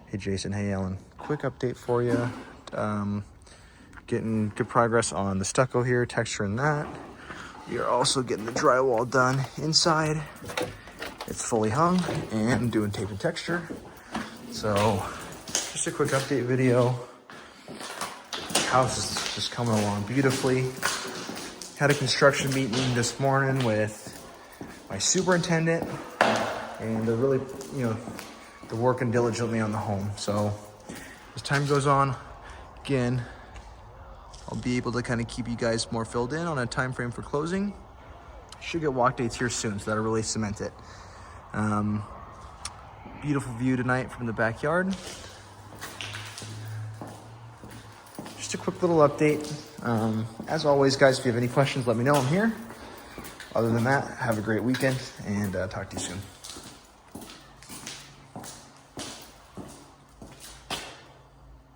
Hey Jason, hey Ellen. Quick update for you. Getting good progress on the stucco here, texturing that. We are also getting the drywall done inside. It's fully hung and doing tape and texture. So just a quick update video. House is just coming along beautifully. Had a construction meeting this morning with my superintendent, and they're really, they're working diligently on the home. So as time goes on, again, I'll be able to kind of keep you guys more filled in on a time frame for closing. Should get walk dates here soon, so that'll really cement it. Beautiful view tonight from the backyard. Just a quick little update. As always, guys, if you have any questions, let me know. I'm here. Other than that, have a great weekend, and talk to you soon.